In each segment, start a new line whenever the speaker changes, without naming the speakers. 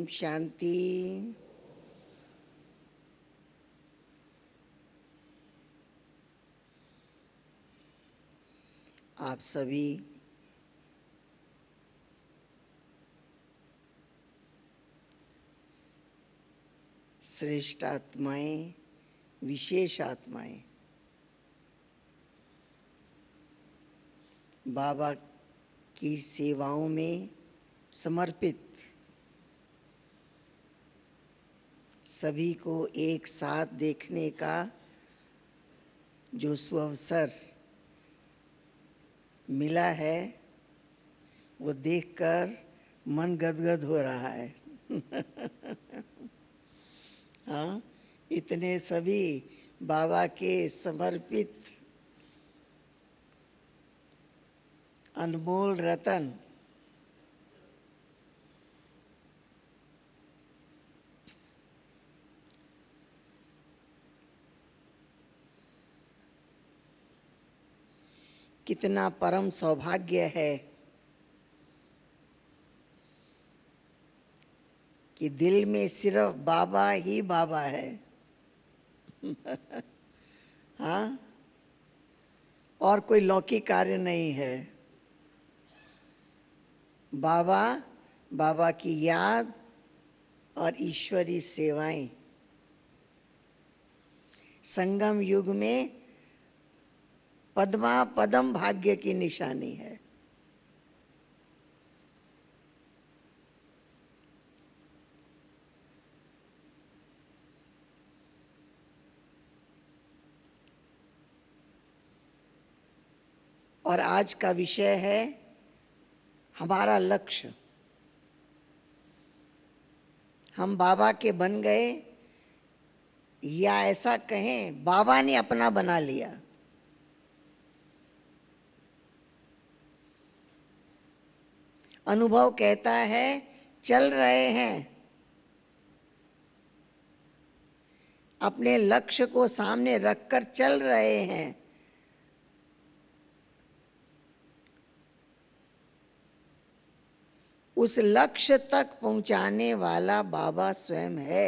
शांति। आप सभी श्रेष्ठ आत्माएं, विशेष आत्माएं, बाबा की सेवाओं में समर्पित सभी को एक साथ देखने का जो सुअवसर मिला है, वो देखकर मन गदगद हो रहा है। हाँ, इतने सभी बाबा के समर्पित अनमोल रतन कितना परम सौभाग्य है कि दिल में सिर्फ बाबा ही बाबा है। हाँ, और कोई लौकिक कार्य नहीं है। बाबा, बाबा की याद और ईश्वरी सेवाएं संगम युग में पद्मा पदम भाग्य की निशानी है। और आज का विषय है हमारा लक्ष्य। हम बाबा के बन गए, या ऐसा कहें बाबा ने अपना बना लिया। अनुभव कहता है चल रहे हैं, अपने लक्ष्य को सामने रखकर चल रहे हैं। उस लक्ष्य तक पहुंचाने वाला बाबा स्वयं है।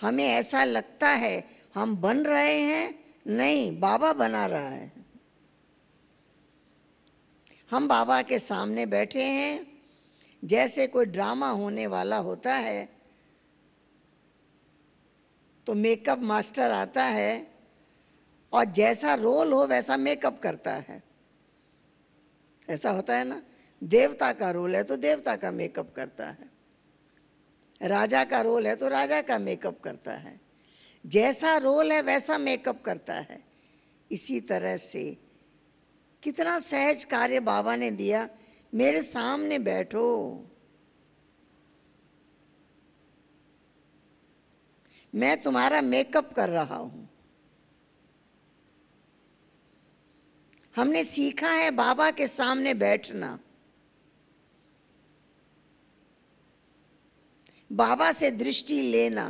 हमें ऐसा लगता है हम बन रहे हैं, नहीं, बाबा बना रहा है। हम बाबा के सामने बैठे हैं, जैसे कोई ड्रामा होने वाला होता है तो मेकअप मास्टर आता है और जैसा रोल हो वैसा मेकअप करता है। ऐसा होता है ना, देवता का रोल है तो देवता का मेकअप करता है, राजा का रोल है तो राजा का मेकअप करता है, जैसा रोल है वैसा मेकअप करता है। इसी तरह से कितना सहज कार्य बाबा ने दिया, मेरे सामने बैठो, मैं तुम्हारा मेकअप कर रहा हूं। हमने सीखा है बाबा के सामने बैठना, बाबा से दृष्टि लेना।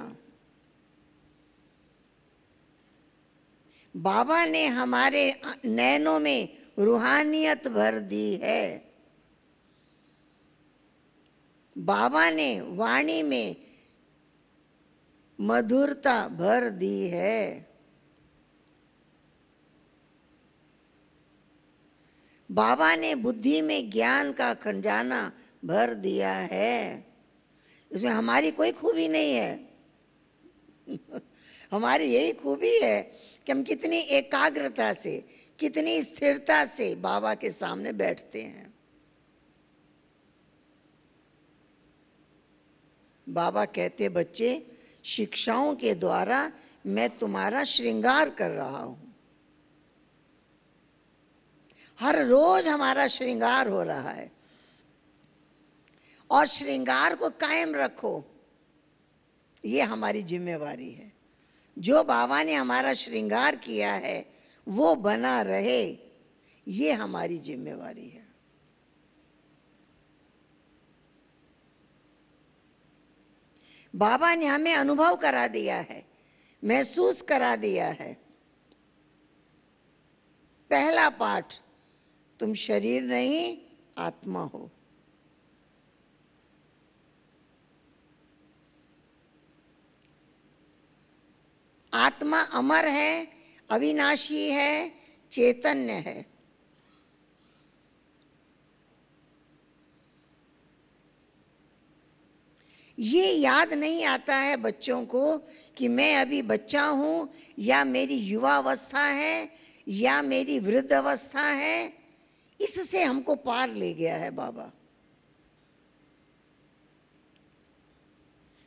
बाबा ने हमारे नैनों में रूहानियत भर दी है। बाबा ने वाणी में मधुरता भर दी है। बाबा ने बुद्धि में ज्ञान का खजाना भर दिया है। इसमें हमारी कोई खूबी नहीं है। हमारी यही खूबी है कि हम कितनी एकाग्रता से, कितनी स्थिरता से बाबा के सामने बैठते हैं। बाबा कहते, बच्चे, शिक्षाओं के द्वारा मैं तुम्हारा श्रृंगार कर रहा हूं। हर रोज हमारा श्रृंगार हो रहा है, और श्रृंगार को कायम रखो, ये हमारी जिम्मेवारी है। जो बाबा ने हमारा श्रृंगार किया है वो बना रहे, ये हमारी जिम्मेवारी है। बाबा ने हमें अनुभव करा दिया है, महसूस करा दिया है। पहला पाठ, तुम शरीर नहीं आत्मा हो। आत्मा अमर है, अविनाशी है, चैतन्य है। ये याद नहीं आता है बच्चों को कि मैं अभी बच्चा हूं, या मेरी युवा अवस्था है, या मेरी वृद्ध अवस्था है। इससे हमको पार ले गया है बाबा।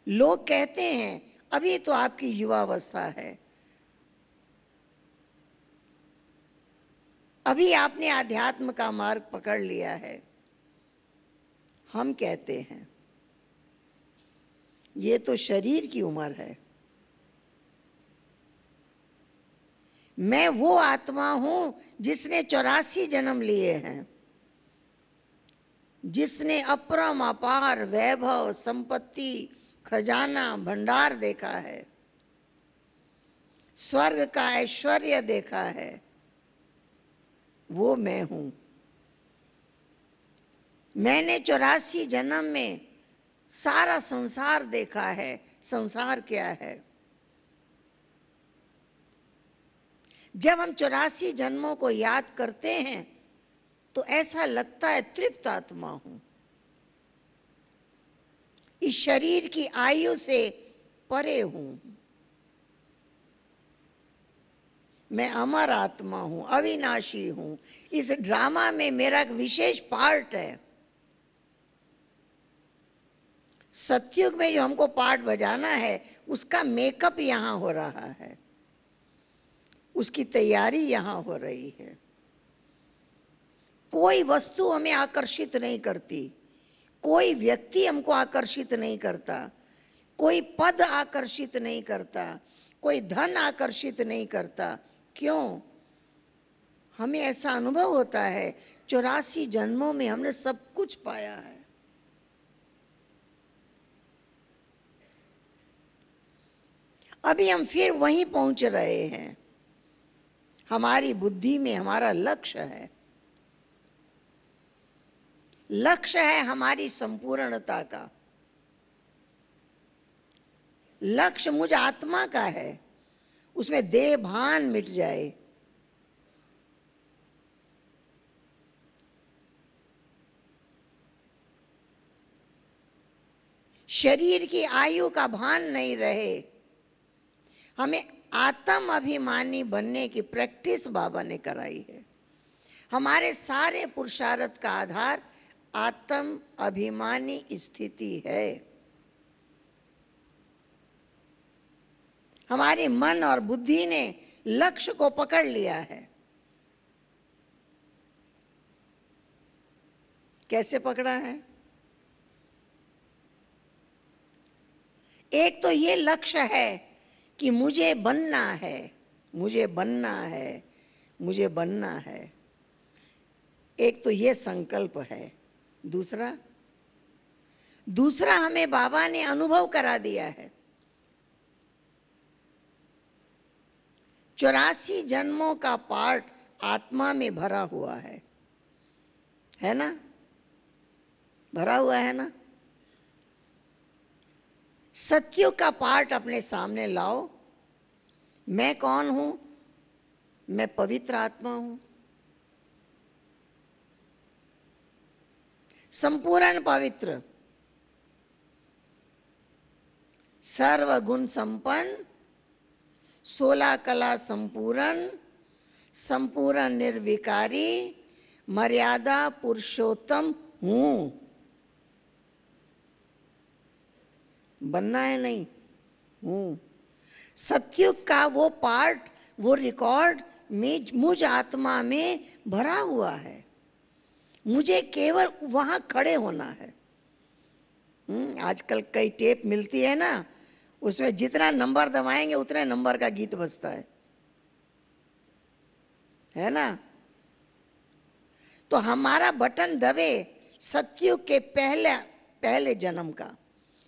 लोग कहते हैं अभी तो आपकी युवा अवस्था है, अभी आपने आध्यात्म का मार्ग पकड़ लिया है। हम कहते हैं ये तो शरीर की उम्र है। मैं वो आत्मा हूं जिसने 84 जन्म लिए हैं, जिसने अपरम अपार वैभव, संपत्ति, खजाना, भंडार देखा है, स्वर्ग का ऐश्वर्य देखा है। वो मैं हूं। मैंने 84 जन्म में सारा संसार देखा है। संसार क्या है? जब हम 84 जन्मों को याद करते हैं तो ऐसा लगता है तृप्त आत्मा हूं, इस शरीर की आयु से परे हूं। मैं अमर आत्मा हूं, अविनाशी हूं। इस ड्रामा में मेरा एक विशेष पार्ट है। सतयुग में जो हमको पार्ट बजाना है उसका मेकअप यहां हो रहा है, उसकी तैयारी यहां हो रही है। कोई वस्तु हमें आकर्षित नहीं करती, कोई व्यक्ति हमको आकर्षित नहीं करता, कोई पद आकर्षित नहीं करता, कोई धन आकर्षित नहीं करता। क्यों? हमें ऐसा अनुभव होता है 84 जन्मों में हमने सब कुछ पाया है। अभी हम फिर वहीं पहुंच रहे हैं। हमारी बुद्धि में हमारा लक्ष्य है, लक्ष्य है हमारी संपूर्णता का। लक्ष्य मुझ आत्मा का है, उसमें देह भान मिट जाए। शरीर की आयु का भान नहीं रहे। हमें आत्म अभिमानी बनने की प्रैक्टिस बाबा ने कराई है। हमारे सारे पुरुषार्थ का आधार आत्म अभिमानी स्थिति है। हमारे मन और बुद्धि ने लक्ष्य को पकड़ लिया है। कैसे पकड़ा है? एक तो ये लक्ष्य है कि मुझे बनना है, मुझे बनना है, मुझे बनना है। एक तो ये संकल्प है। दूसरा हमें बाबा ने अनुभव करा दिया है। 84 जन्मों का पार्ट आत्मा में भरा हुआ है ना? भरा हुआ है ना? सत्युग का पार्ट अपने सामने लाओ। मैं कौन हूं? मैं पवित्र आत्मा हूं, संपूर्ण पवित्र, सर्वगुण संपन्न, 16 कला संपूर्ण, संपूर्ण निर्विकारी, मर्यादा पुरुषोत्तम हूं। बनना है नहीं? हूं। सतयुग का वो पार्ट, वो रिकॉर्ड मुझ आत्मा में भरा हुआ है। मुझे केवल वहां खड़े होना है। आजकल कई टेप मिलती है ना, उसमें जितना नंबर दबाएंगे उतने नंबर का गीत बजता है ना? तो हमारा बटन दबे सतयुग के पहले जन्म का,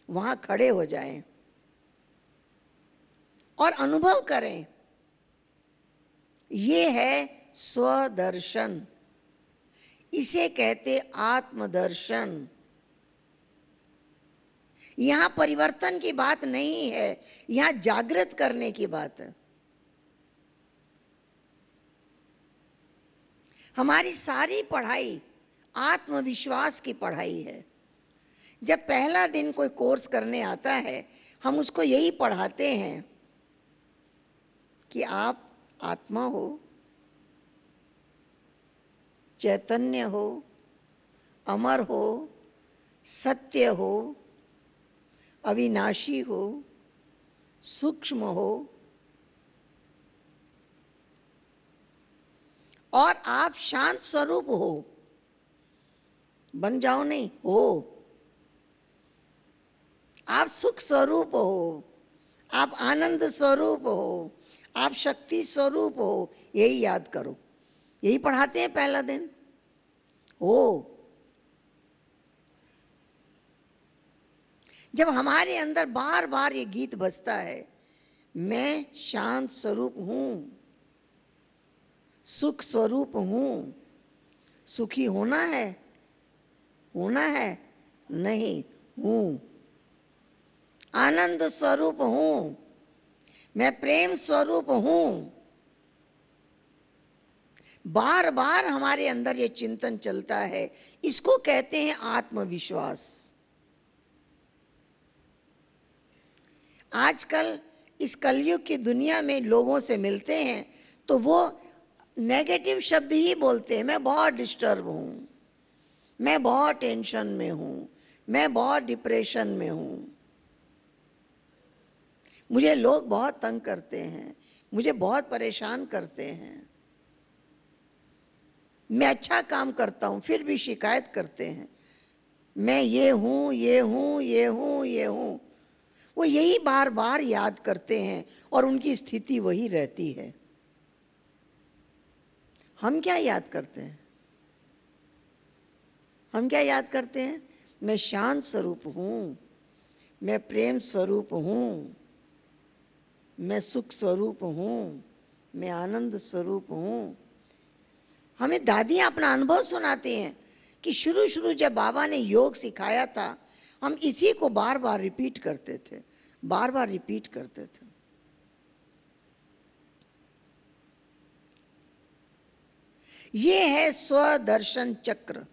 वहां खड़े हो जाएं और अनुभव करें। ये है स्वदर्शन, इसे कहते आत्मदर्शन। यहां परिवर्तन की बात नहीं है, यहां जागृत करने की बात है। हमारी सारी पढ़ाई आत्मविश्वास की पढ़ाई है। जब पहला दिन कोई कोर्स करने आता है, हम उसको यही पढ़ाते हैं कि आप आत्मा हो, चैतन्य हो, अमर हो, सत्य हो, अविनाशी हो, सूक्ष्म हो, और आप शांत स्वरूप हो। बन जाओ नहीं, हो। आप सुख स्वरूप हो, आप आनंद स्वरूप हो, आप शक्ति स्वरूप हो, यही याद करो। यही पढ़ाते हैं पहला दिन, हो। जब हमारे अंदर बार बार ये गीत बजता है, मैं शांत स्वरूप हूं, सुख स्वरूप हूं। सुखी होना है? होना है? नहीं, हूं। आनंद स्वरूप हूं, मैं प्रेम स्वरूप हूं। बार बार हमारे अंदर ये चिंतन चलता है, इसको कहते हैं आत्मविश्वास। आजकल इस कलयुग की दुनिया में लोगों से मिलते हैं तो वो नेगेटिव शब्द ही बोलते हैं। मैं बहुत डिस्टर्ब हूं, मैं बहुत टेंशन में हूं, मैं बहुत डिप्रेशन में हूं, मुझे लोग बहुत तंग करते हैं, मुझे बहुत परेशान करते हैं, मैं अच्छा काम करता हूं फिर भी शिकायत करते हैं, मैं ये हूं, ये हूं, ये हूं, ये हूं। वो यही बार बार याद करते हैं और उनकी स्थिति वही रहती है। हम क्या याद करते हैं? हम क्या याद करते हैं? मैं शांत स्वरूप हूं, मैं प्रेम स्वरूप हूं, मैं सुख स्वरूप हूं, मैं आनंद स्वरूप हूं। हमें दादियां अपना अनुभव सुनाती हैं कि शुरू शुरू जब बाबा ने योग सिखाया था, हम इसी को बार बार रिपीट करते थे, बार बार रिपीट करते थे। ये है स्वदर्शन चक्र।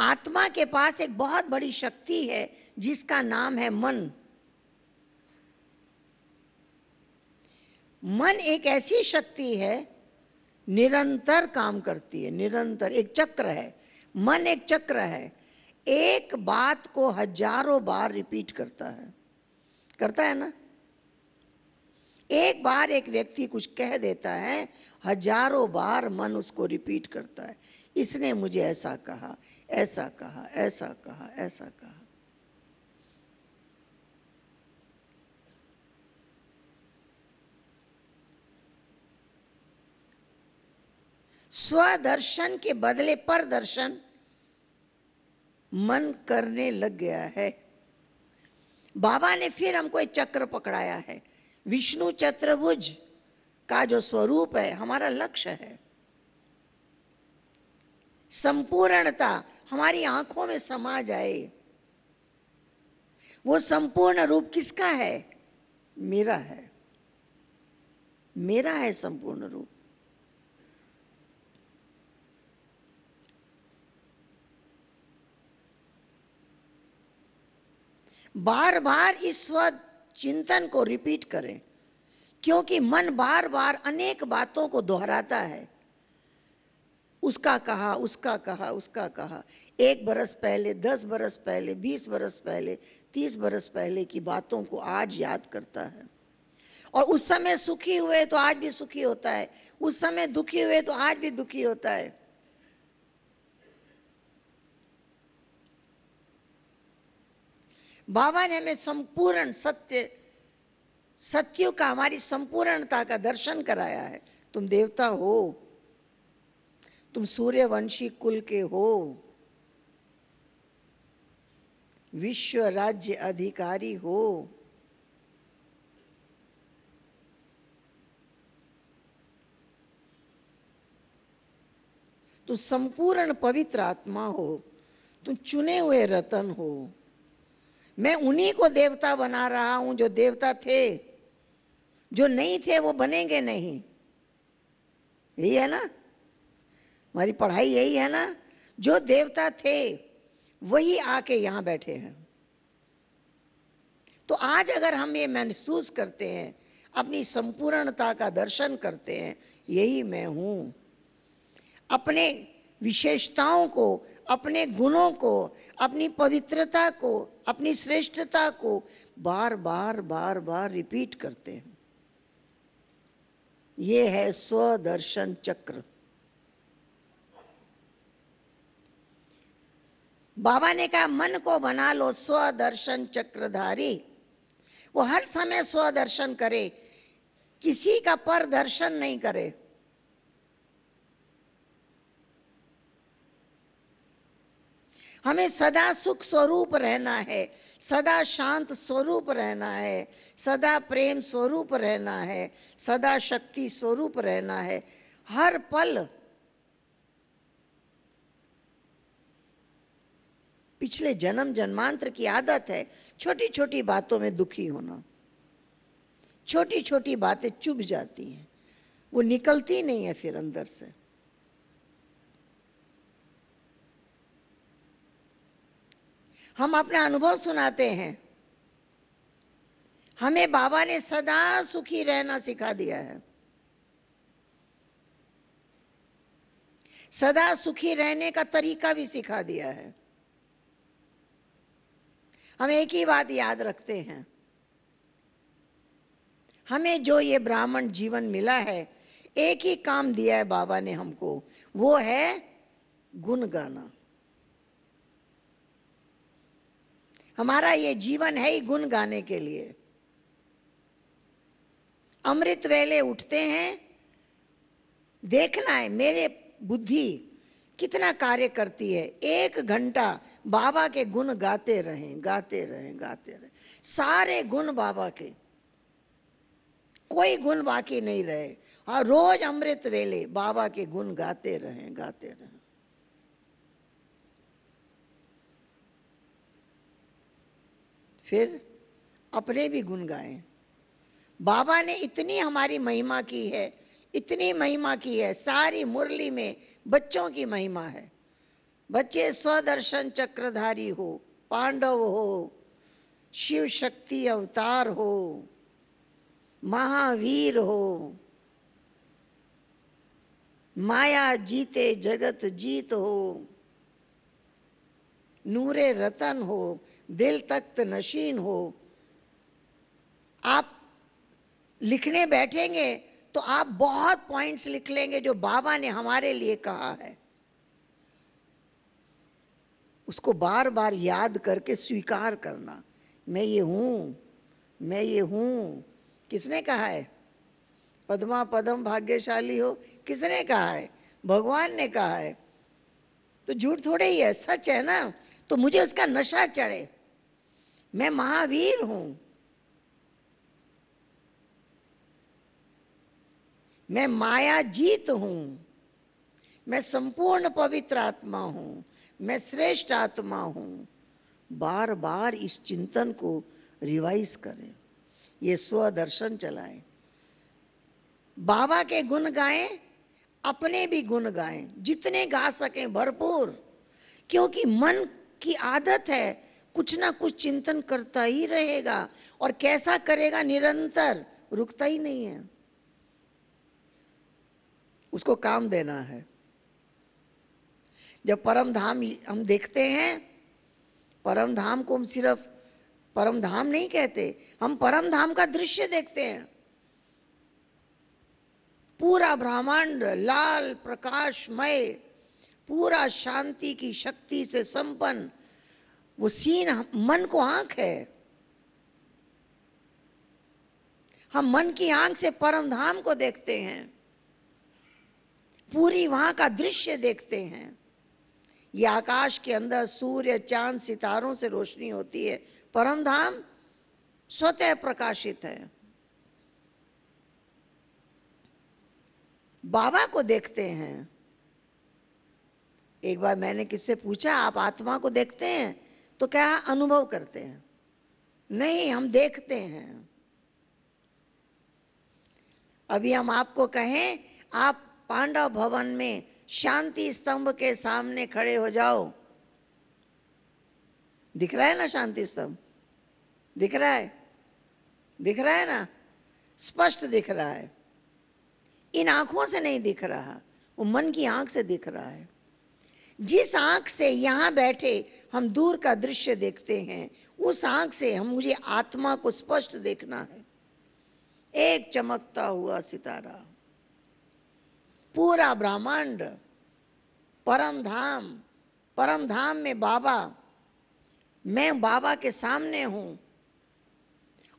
आत्मा के पास एक बहुत बड़ी शक्ति है जिसका नाम है मन। मन एक ऐसी शक्ति है, निरंतर काम करती है, निरंतर। एक चक्र है, मन एक चक्र है, एक बात को हजारों बार रिपीट करता है ना। एक बार एक व्यक्ति कुछ कह देता है, हजारों बार मन उसको रिपीट करता है, इसने मुझे ऐसा कहा, ऐसा कहा, ऐसा कहा, ऐसा कहा। स्वदर्शन के बदले पर दर्शन मन करने लग गया है। बाबा ने फिर हमको एक चक्र पकड़ाया है। विष्णु चतुर्भुज का जो स्वरूप है, हमारा लक्ष्य है। संपूर्णता हमारी आंखों में समा जाए। वो संपूर्ण रूप किसका है? मेरा है, मेरा है संपूर्ण रूप। बार बार इस स्व चिंतन को रिपीट करें, क्योंकि मन बार बार अनेक बातों को दोहराता है। उसका कहा, उसका कहा, उसका कहा। 1 बरस पहले, 10 बरस पहले, 20 बरस पहले, 30 बरस पहले की बातों को आज याद करता है। और उस समय सुखी हुए तो आज भी सुखी होता है, उस समय दुखी हुए तो आज भी दुखी होता है। बाबा ने हमें संपूर्ण सत्यों का, हमारी संपूर्णता का दर्शन कराया है। तुम देवता हो, तुम सूर्यवंशी कुल के हो, विश्व राज्य अधिकारी हो, तुम संपूर्ण पवित्र आत्मा हो, तुम चुने हुए रतन हो। मैं उन्हीं को देवता बना रहा हूं जो देवता थे, जो नहीं थे वो बनेंगे नहीं। यही है ना। हमारी पढ़ाई यही है ना, जो देवता थे वही आके यहां बैठे हैं। तो आज अगर हम ये महसूस करते हैं, अपनी संपूर्णता का दर्शन करते हैं, यही मैं हूं, अपने विशेषताओं को, अपने गुणों को, अपनी पवित्रता को, अपनी श्रेष्ठता को बार बार बार बार रिपीट करते हैं, ये है स्वदर्शन चक्र। बाबा ने कहा मन को बना लो स्वदर्शन चक्रधारी। वो हर समय स्वदर्शन करे, किसी का पर दर्शन नहीं करे। हमें सदा सुख स्वरूप रहना है, सदा शांत स्वरूप रहना है, सदा प्रेम स्वरूप रहना है, सदा शक्ति स्वरूप रहना है। हर पल पिछले जन्म जन्मांतर की आदत है छोटी छोटी बातों में दुखी होना, छोटी छोटी बातें चुभ जाती हैं, वो निकलती नहीं है फिर अंदर से। हम अपना अनुभव सुनाते हैं, हमें बाबा ने सदा सुखी रहना सिखा दिया है। सदा सुखी रहने का तरीका भी सिखा दिया है। हम एक ही बात याद रखते हैं, हमें जो ये ब्राह्मण जीवन मिला है, एक ही काम दिया है बाबा ने हमको, वो है गुण गाना। हमारा ये जीवन है ही गुण गाने के लिए। अमृत वेले उठते हैं, देखना है मेरे बुद्धि कितना कार्य करती है। 1 घंटा बाबा के गुण गाते रहें, गाते रहें, गाते रहें, सारे गुण बाबा के, कोई गुण बाकी नहीं रहे। और रोज अमृत वेले बाबा के गुण गाते रहें, गाते रहें। फिर अपने भी गुण गाएं। बाबा ने इतनी हमारी महिमा की है, इतनी महिमा की है, सारी मुरली में बच्चों की महिमा है। बच्चे स्वदर्शन चक्रधारी हो, पांडव हो, शिव शक्ति अवतार हो, महावीर हो, माया जीते जगत जीत हो, नूरे रतन हो, दिल तख्त नशीन हो। आप लिखने बैठेंगे तो आप बहुत पॉइंट्स लिख लेंगे जो बाबा ने हमारे लिए कहा है। उसको बार बार याद करके स्वीकार करना, मैं ये हूं, मैं ये हूं। किसने कहा है? पद्मा पदम भाग्यशाली हो, किसने कहा है? भगवान ने कहा है। तो झूठ थोड़े ही है, सच है ना। तो मुझे उसका नशा चढ़े, मैं महावीर हूं, मैं माया जीत हूं, मैं संपूर्ण पवित्र आत्मा हूं, मैं श्रेष्ठ आत्मा हूं। बार बार इस चिंतन को रिवाइज करें, ये स्वदर्शन चलाएं, बाबा के गुण गाएं, अपने भी गुण गाएं, जितने गा सकें भरपूर। क्योंकि मन की आदत है कुछ ना कुछ चिंतन करता ही रहेगा, और कैसा करेगा? निरंतर, रुकता ही नहीं है। उसको काम देना है। जब परम धाम हम देखते हैं, परम धाम को हम सिर्फ परम धाम नहीं कहते, हम परम धाम का दृश्य देखते हैं। पूरा ब्रह्मांड लाल प्रकाशमय, पूरा शांति की शक्ति से संपन्न, वो सीन मन को आंख है। हम मन की आंख से परम धाम को देखते हैं, पूरी वहां का दृश्य देखते हैं। ये आकाश के अंदर सूर्य चांद सितारों से रोशनी होती है, परम धाम स्वतः प्रकाशित है। बाबा को देखते हैं। एक बार मैंने किससे पूछा, आप आत्मा को देखते हैं? तो क्या अनुभव करते हैं? नहीं, हम देखते हैं। अभी हम आपको कहें आप पांडव भवन में शांति स्तंभ के सामने खड़े हो जाओ। दिख रहा है ना शांति स्तंभ? दिख रहा है? दिख रहा है ना? स्पष्ट दिख रहा है। इन आंखों से नहीं दिख रहा, वो मन की आंख से दिख रहा है। जिस आंख से यहां बैठे हम दूर का दृश्य देखते हैं, उस आंख से हम मुझे आत्मा को स्पष्ट देखना है। एक चमकता हुआ सितारा, पूरा ब्रह्मांड, परम धाम, परम धाम में बाबा, मैं बाबा के सामने हूं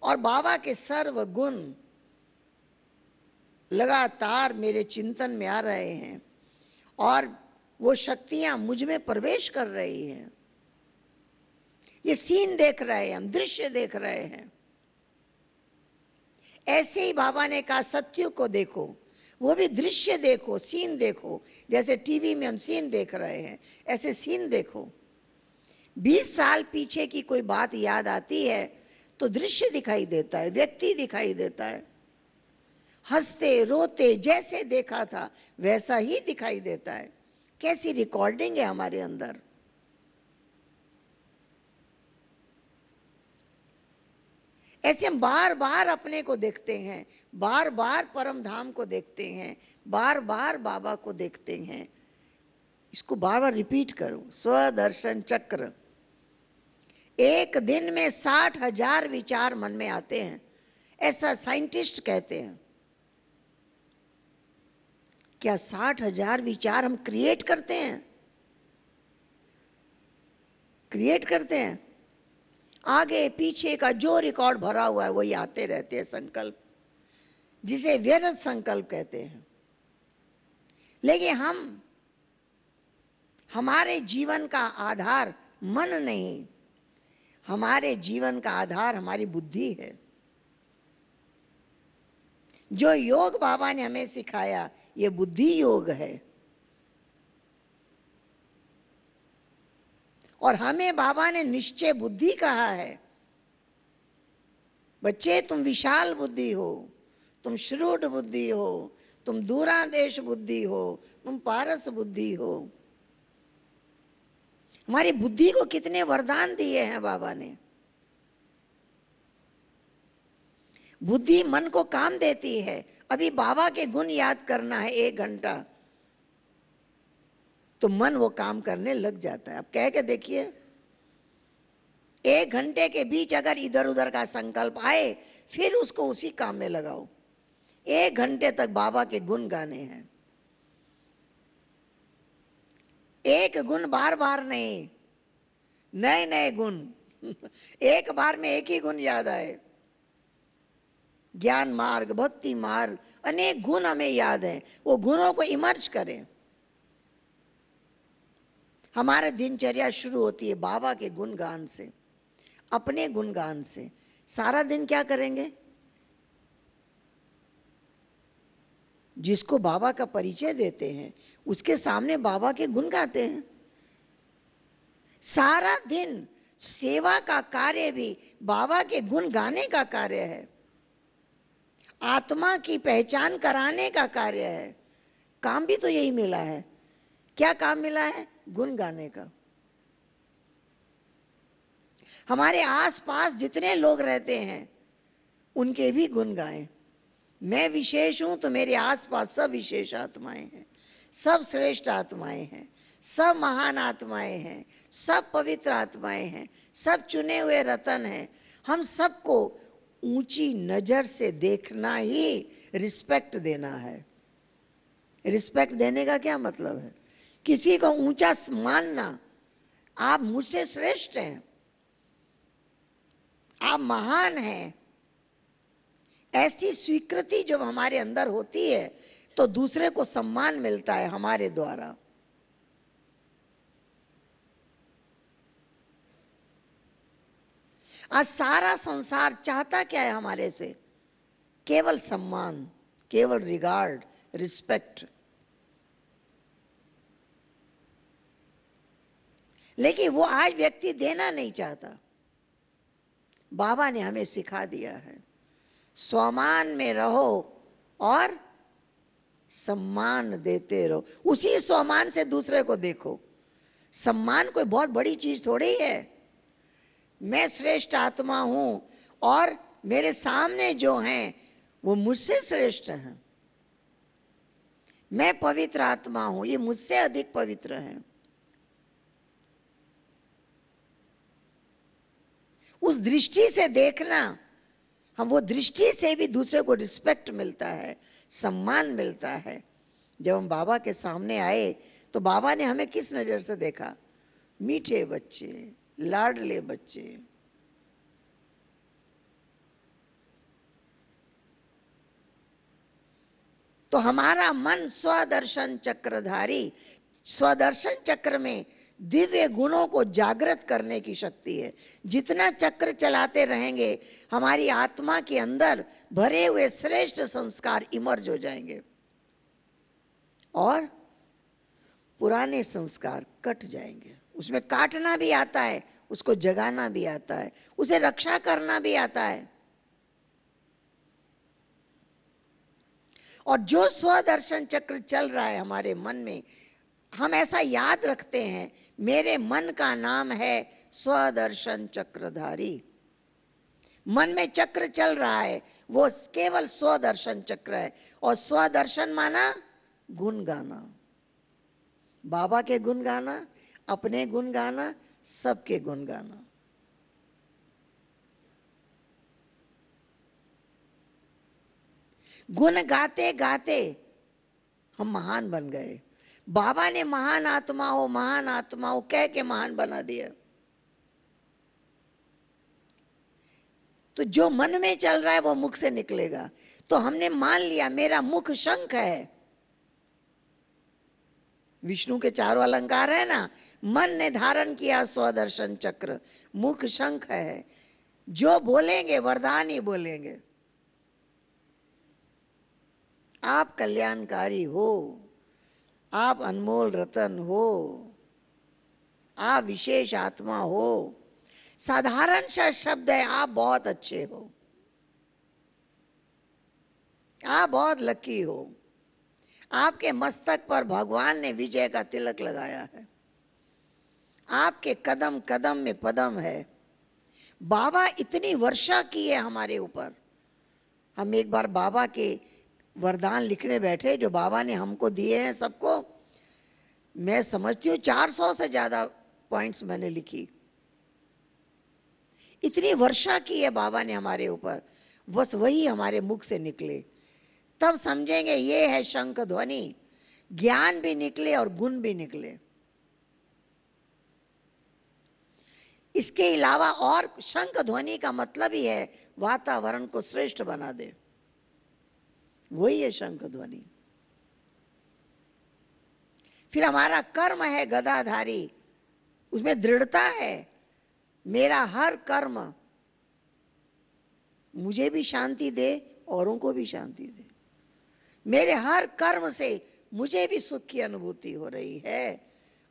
और बाबा के सर्व गुण लगातार मेरे चिंतन में आ रहे हैं और वो शक्तियां मुझ में प्रवेश कर रही हैं। ये सीन देख रहे हैं हम, दृश्य देख रहे हैं। ऐसे ही बाबा ने कहा सत्य को देखो, वो भी दृश्य देखो, सीन देखो। जैसे टीवी में हम सीन देख रहे हैं, ऐसे सीन देखो। 20 साल पीछे की कोई बात याद आती है तो दृश्य दिखाई देता है, व्यक्ति दिखाई देता है। हंसते रोते जैसे देखा था वैसा ही दिखाई देता है। कैसी रिकॉर्डिंग है हमारे अंदर। ऐसे हम बार बार अपने को देखते हैं, बार बार परम धाम को देखते हैं, बार बार बाबा को देखते हैं। इसको बार बार रिपीट करो, स्वदर्शन चक्र। एक दिन में 60,000 विचार मन में आते हैं, ऐसा साइंटिस्ट कहते हैं। क्या 60,000 विचार हम क्रिएट करते हैं? क्रिएट करते हैं? आगे पीछे का जो रिकॉर्ड भरा हुआ है वही आते रहते हैं संकल्प, जिसे व्यर्थ संकल्प कहते हैं। लेकिन हमारे जीवन का आधार मन नहीं, हमारे जीवन का आधार हमारी बुद्धि है। जो योग बाबा ने हमें सिखाया ये बुद्धि योग है। और हमें बाबा ने निश्चय बुद्धि कहा है। बच्चे तुम विशाल बुद्धि हो, तुम श्रूढ़ बुद्धि हो, तुम दूरादेश बुद्धि हो, तुम पारस बुद्धि हो। हमारी बुद्धि को कितने वरदान दिए हैं बाबा ने। बुद्धि मन को काम देती है। अभी बाबा के गुण याद करना है 1 घंटा, तो मन वो काम करने लग जाता है। अब कह के देखिए, 1 घंटे के बीच अगर इधर उधर का संकल्प आए फिर उसको उसी काम में लगाओ। 1 घंटे तक बाबा के गुण गाने हैं। एक गुण बार बार नहीं, नए नए गुण। एक बार में एक ही गुण याद आए। ज्ञान मार्ग, भक्ति मार्ग, अनेक गुण हमें याद हैं। वो गुणों को इमर्ज करें। हमारे दिनचर्या शुरू होती है बाबा के गुणगान से, अपने गुणगान से। सारा दिन क्या करेंगे? जिसको बाबा का परिचय देते हैं उसके सामने बाबा के गुण गाते हैं। सारा दिन सेवा का कार्य भी बाबा के गुण गाने का कार्य है, आत्मा की पहचान कराने का कार्य है। काम भी तो यही मिला है। क्या काम मिला है? गुण गाने का। हमारे आसपास जितने लोग रहते हैं उनके भी गुण गाएं। मैं विशेष हूं तो मेरे आसपास सब विशेष आत्माएं हैं, सब श्रेष्ठ आत्माएं हैं, सब महान आत्माएं हैं, सब पवित्र आत्माएं हैं, सब चुने हुए रतन हैं। हम सबको ऊंची नजर से देखना ही रिस्पेक्ट देना है। रिस्पेक्ट देने का क्या मतलब है? किसी को ऊंचा मानना। आप मुझसे श्रेष्ठ हैं, आप महान हैं, ऐसी स्वीकृति जब हमारे अंदर होती है तो दूसरे को सम्मान मिलता है हमारे द्वारा। आज सारा संसार चाहता क्या है हमारे से? केवल सम्मान, केवल रिगार्ड, रिस्पेक्ट। लेकिन वो आज व्यक्ति देना नहीं चाहता। बाबा ने हमें सिखा दिया है, स्वमान में रहो और सम्मान देते रहो, उसी सम्मान से दूसरे को देखो। सम्मान कोई बहुत बड़ी चीज थोड़ी है। मैं श्रेष्ठ आत्मा हूं और मेरे सामने जो हैं वो मुझसे श्रेष्ठ हैं। मैं पवित्र आत्मा हूं, ये मुझसे अधिक पवित्र हैं। उस दृष्टि से देखना, हम वो दृष्टि से भी दूसरे को रिस्पेक्ट मिलता है, सम्मान मिलता है। जब हम बाबा के सामने आए तो बाबा ने हमें किस नजर से देखा? मीठे बच्चे, लाडले बच्चे। तो हमारा मन स्वदर्शन चक्रधारी, स्वदर्शन चक्र में दिव्य गुणों को जागृत करने की शक्ति है। जितना चक्र चलाते रहेंगे हमारी आत्मा के अंदर भरे हुए श्रेष्ठ संस्कार इमर्ज हो जाएंगे और पुराने संस्कार कट जाएंगे। उसमें काटना भी आता है, उसको जगाना भी आता है, उसे रक्षा करना भी आता है। और जो स्वदर्शन चक्र चल रहा है हमारे मन में, हम ऐसा याद रखते हैं, मेरे मन का नाम है स्वदर्शन चक्रधारी। मन में चक्र चल रहा है, वो केवल स्वदर्शन चक्र है। और स्वदर्शन माना गुण गाना, बाबा के गुण गाना, अपने गुण गाना, सबके गुण गाना। गुण गाते गाते हम महान बन गए। बाबा ने महान आत्माओं कह के महान बना दिया। तो जो मन में चल रहा है वो मुख से निकलेगा। तो हमने मान लिया मेरा मुख शंख है। विष्णु के चारों अलंकार है ना, मन ने धारण किया स्वदर्शन चक्र, मुख शंख है। जो बोलेंगे वरदान ही बोलेंगे। आप कल्याणकारी हो, आप अनमोल रतन हो, आप विशेष आत्मा हो। साधारण सा शब्द है, आप बहुत अच्छे हो, आप बहुत लकी हो। आपके मस्तक पर भगवान ने विजय का तिलक लगाया है। आपके कदम कदम में पदम है। बाबा इतनी वर्षा की है हमारे ऊपर। हम एक बार बाबा के वरदान लिखने बैठे जो बाबा ने हमको दिए हैं सबको। मैं समझती हूँ 400 से ज्यादा पॉइंट्स मैंने लिखी। इतनी वर्षा की है बाबा ने हमारे ऊपर, बस वही हमारे मुख से निकले। तब समझेंगे ये है शंख ध्वनि। ज्ञान भी निकले और गुण भी निकले। इसके अलावा और शंख ध्वनि का मतलब ही है वातावरण को श्रेष्ठ बना दे, वही है शंख ध्वनि। फिर हमारा कर्म है गदाधारी, उसमें दृढ़ता है। मेरा हर कर्म मुझे भी शांति दे, औरों को भी शांति दे। मेरे हर कर्म से मुझे भी सुख की अनुभूति हो रही है,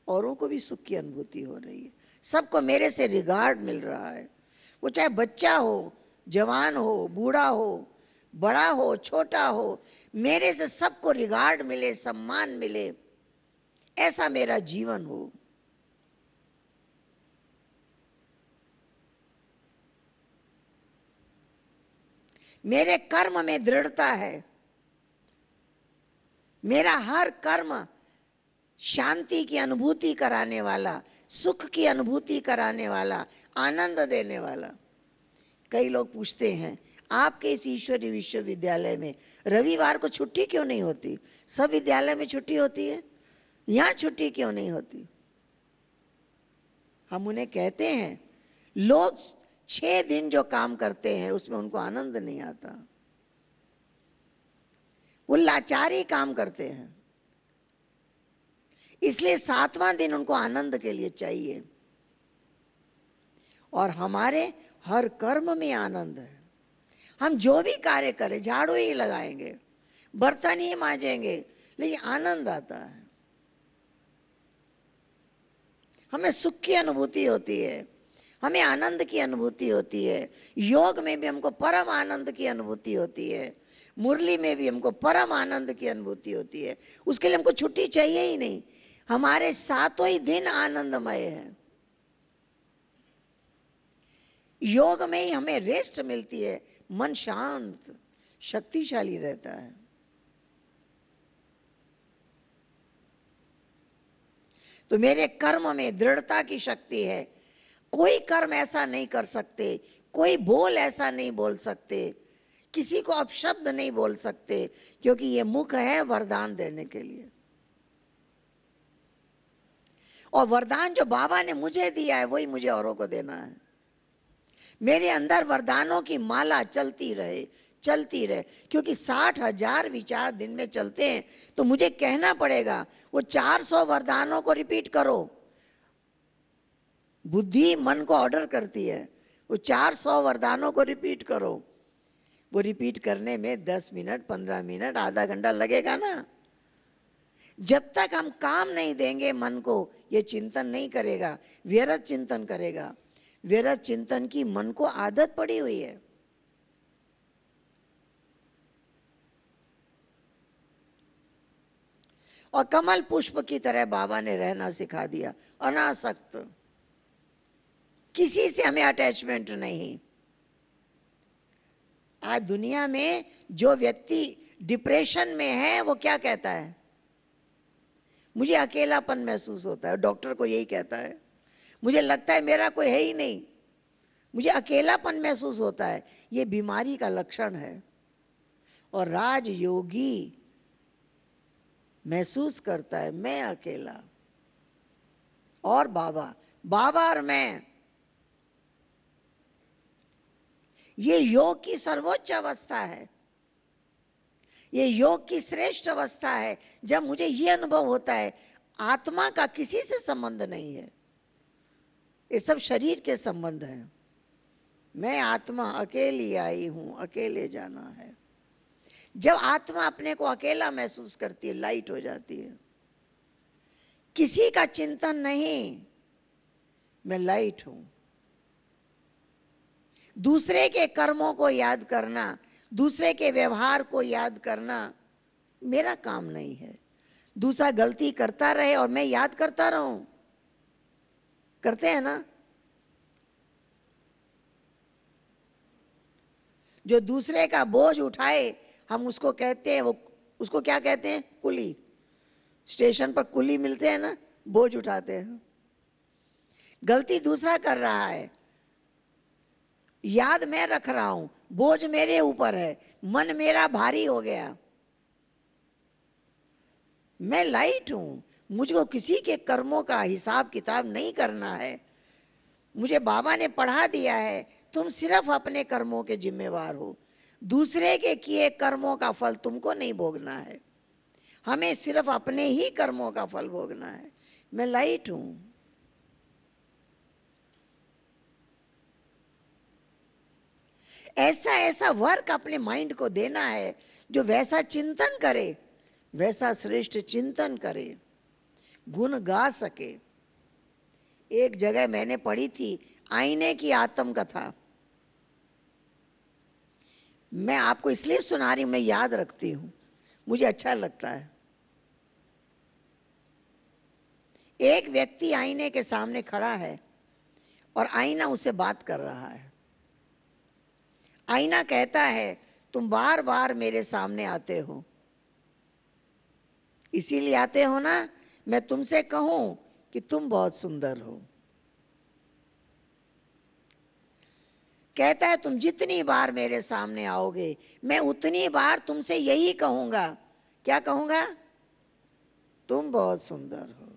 औरों को भी सुख की अनुभूति हो रही है। सबको मेरे से रिगार्ड मिल रहा है। वो चाहे बच्चा हो, जवान हो, बूढ़ा हो, बड़ा हो, छोटा हो, मेरे से सबको रिगार्ड मिले, सम्मान मिले, ऐसा मेरा जीवन हो। मेरे कर्म में दृढ़ता है। मेरा हर कर्म शांति की अनुभूति कराने वाला, सुख की अनुभूति कराने वाला, आनंद देने वाला। कई लोग पूछते हैं आपके इस ईश्वरी विश्वविद्यालय में रविवार को छुट्टी क्यों नहीं होती? सब विद्यालय में छुट्टी होती है, यहां छुट्टी क्यों नहीं होती? हम उन्हें कहते हैं लोग 6 दिन जो काम करते हैं उसमें उनको आनंद नहीं आता, वो लाचारी काम करते हैं। इसलिए 7वां दिन उनको आनंद के लिए चाहिए। और हमारे हर कर्म में आनंद है। हम जो भी कार्य करें, झाड़ू ही लगाएंगे, बर्तन ही मांजेंगे, लेकिन आनंद आता है। हमें सुख की अनुभूति होती है, हमें आनंद की अनुभूति होती है। योग में भी हमको परम आनंद की अनुभूति होती है। मुरली में भी हमको परम आनंद की अनुभूति होती है। उसके लिए हमको छुट्टी चाहिए ही नहीं। हमारे सातों ही दिन आनंदमय है। योग में ही हमें रेस्ट मिलती है, मन शांत शक्तिशाली रहता है। तो मेरे कर्म में दृढ़ता की शक्ति है। कोई कर्म ऐसा नहीं कर सकते, कोई बोल ऐसा नहीं बोल सकते, किसी को अपशब्द नहीं बोल सकते, क्योंकि ये मुख है वरदान देने के लिए। और वरदान जो बाबा ने मुझे दिया है वही मुझे औरों को देना है। मेरे अंदर वरदानों की माला चलती रहे, चलती रहे, क्योंकि 60,000 विचार दिन में चलते हैं। तो मुझे कहना पड़ेगा वो 400 वरदानों को रिपीट करो। बुद्धि मन को ऑर्डर करती है, वो 400 वरदानों को रिपीट करो। वो रिपीट करने में 10 मिनट, 15 मिनट, आधा घंटा लगेगा ना। जब तक हम काम नहीं देंगे मन को, ये चिंतन नहीं करेगा, व्यर्थ चिंतन करेगा। व्यर्थ चिंतन की मन को आदत पड़ी हुई है। और कमल पुष्प की तरह बाबा ने रहना सिखा दिया, अनासक्त, किसी से हमें अटैचमेंट नहीं। आज दुनिया में जो व्यक्ति डिप्रेशन में है वो क्या कहता है? मुझे अकेलापन महसूस होता है। डॉक्टर को यही कहता है, मुझे लगता है मेरा कोई है ही नहीं, मुझे अकेलापन महसूस होता है। ये बीमारी का लक्षण है। और राजयोगी महसूस करता है मैं अकेला और बाबा, बाबा और मैं। ये योग की सर्वोच्च अवस्था है, ये योग की श्रेष्ठ अवस्था है, जब मुझे ये अनुभव होता है आत्मा का किसी से संबंध नहीं है, ये सब शरीर के संबंध है। मैं आत्मा अकेली आई हूं, अकेले जाना है। जब आत्मा अपने को अकेला महसूस करती है, लाइट हो जाती है। किसी का चिंतन नहीं, मैं लाइट हूं। दूसरे के कर्मों को याद करना, दूसरे के व्यवहार को याद करना मेरा काम नहीं है। दूसरा गलती करता रहे और मैं याद करता रहूं, करते हैं ना। जो दूसरे का बोझ उठाए, हम उसको कहते हैं, वो उसको क्या कहते हैं? कुली। स्टेशन पर कुली मिलते हैं ना, बोझ उठाते हैं। गलती दूसरा कर रहा है, याद मैं रख रहा हूं, बोझ मेरे ऊपर है, मन मेरा भारी हो गया। मैं लाइट हूं, मुझको किसी के कर्मों का हिसाब किताब नहीं करना है। मुझे बाबा ने पढ़ा दिया है, तुम सिर्फ अपने कर्मों के जिम्मेवार हो, दूसरे के किए कर्मों का फल तुमको नहीं भोगना है। हमें सिर्फ अपने ही कर्मों का फल भोगना है। मैं लाइट हूं। ऐसा ऐसा वर्क अपने माइंड को देना है जो वैसा चिंतन करे, वैसा श्रेष्ठ चिंतन करे, गुण गा सके। एक जगह मैंने पढ़ी थी आईने की आत्मकथा। मैं आपको इसलिए सुना रही हूं, मैं याद रखती हूं, मुझे अच्छा लगता है। एक व्यक्ति आईने के सामने खड़ा है और आईना उससे बात कर रहा है। आईना कहता है तुम बार बार मेरे सामने आते हो, इसीलिए आते हो ना, मैं तुमसे कहूं कि तुम बहुत सुंदर हो। कहता है तुम जितनी बार मेरे सामने आओगे मैं उतनी बार तुमसे यही कहूंगा। क्या कहूंगा? तुम बहुत सुंदर हो।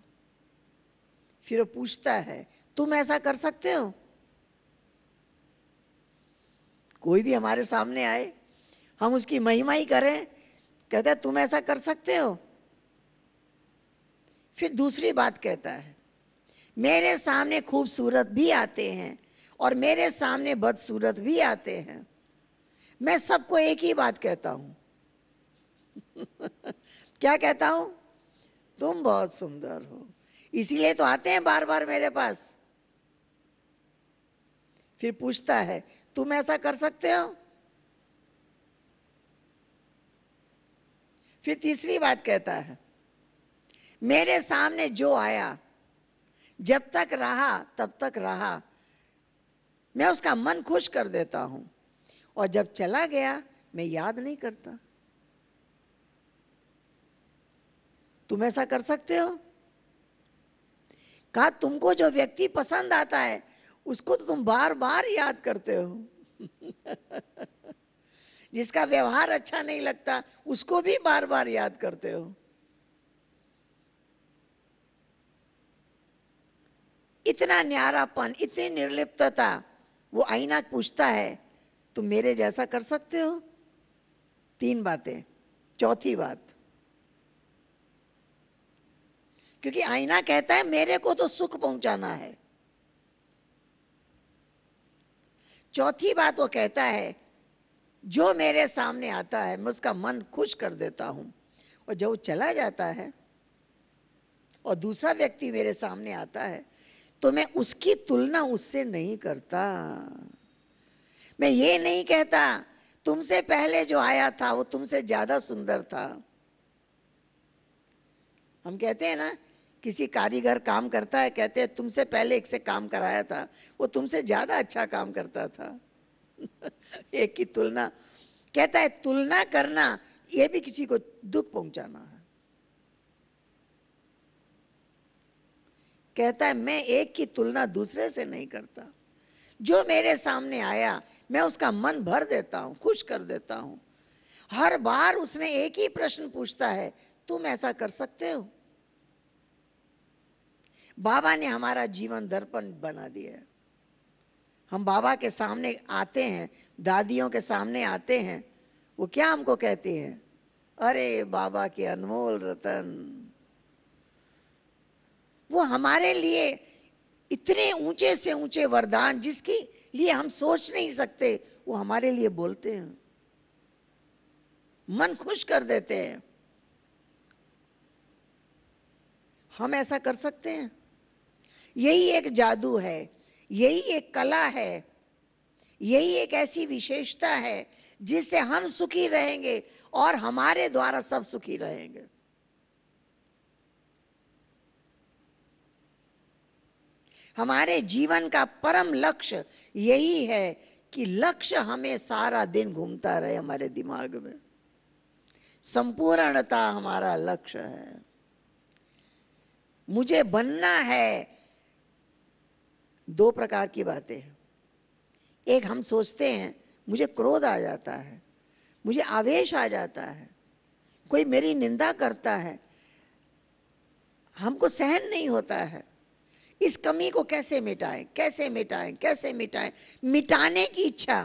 फिर वो पूछता है तुम ऐसा कर सकते हो? कोई भी हमारे सामने आए, हम उसकी महिमा ही करें, कहता है तुम ऐसा कर सकते हो? फिर दूसरी बात कहता है मेरे सामने खूबसूरत भी आते हैं और मेरे सामने बदसूरत भी आते हैं, मैं सबको एक ही बात कहता हूं। क्या कहता हूं? तुम बहुत सुंदर हो, इसीलिए तो आते हैं बार बार मेरे पास। फिर पूछता है तुम ऐसा कर सकते हो? फिर तीसरी बात कहता है, मेरे सामने जो आया, जब तक रहा तब तक रहा, मैं उसका मन खुश कर देता हूं, और जब चला गया मैं याद नहीं करता। तुम ऐसा कर सकते हो? कहा तुमको जो व्यक्ति पसंद आता है उसको तो तुम बार बार याद करते हो। जिसका व्यवहार अच्छा नहीं लगता उसको भी बार बार याद करते हो। इतना न्यारापन, इतनी निर्लिप्तता। वो आईना पूछता है, तुम मेरे जैसा कर सकते हो? तीन बातें। चौथी बात, क्योंकि आईना कहता है मेरे को तो सुख पहुंचाना है। चौथी बात वो कहता है, जो मेरे सामने आता है मैं उसका मन खुश कर देता हूं, और जब वो चला जाता है और दूसरा व्यक्ति मेरे सामने आता है तो मैं उसकी तुलना उससे नहीं करता। मैं ये नहीं कहता तुमसे पहले जो आया था वो तुमसे ज्यादा सुंदर था। हम कहते हैं ना, किसी कारीगर काम करता है, कहते हैं तुमसे पहले एक से काम कराया था, वो तुमसे ज्यादा अच्छा काम करता था। एक की तुलना, कहता है तुलना करना ये भी किसी को दुख पहुंचाना है। कहता है मैं एक की तुलना दूसरे से नहीं करता। जो मेरे सामने आया मैं उसका मन भर देता हूं, खुश कर देता हूं। हर बार उसने एक ही प्रश्न पूछता है, तुम ऐसा कर सकते हो? बाबा ने हमारा जीवन दर्पण बना दिया है। हम बाबा के सामने आते हैं, दादियों के सामने आते हैं, वो क्या हमको कहती हैं? अरे बाबा के अनमोल रतन। वो हमारे लिए इतने ऊंचे से ऊंचे वरदान जिसके लिए हम सोच नहीं सकते, वो हमारे लिए बोलते हैं, मन खुश कर देते हैं। हम ऐसा कर सकते हैं? यही एक जादू है, यही एक कला है, यही एक ऐसी विशेषता है जिससे हम सुखी रहेंगे और हमारे द्वारा सब सुखी रहेंगे। हमारे जीवन का परम लक्ष्य यही है कि लक्ष्य हमें सारा दिन घूमता रहे हमारे दिमाग में। संपूर्णता हमारा लक्ष्य है। मुझे बनना है। दो प्रकार की बातें हैं। एक, हम सोचते हैं मुझे क्रोध आ जाता है, मुझे आवेश आ जाता है, कोई मेरी निंदा करता है, हमको सहन नहीं होता है। इस कमी को कैसे मिटाएं, कैसे मिटाएं, कैसे मिटाएं, मिटाने की इच्छा।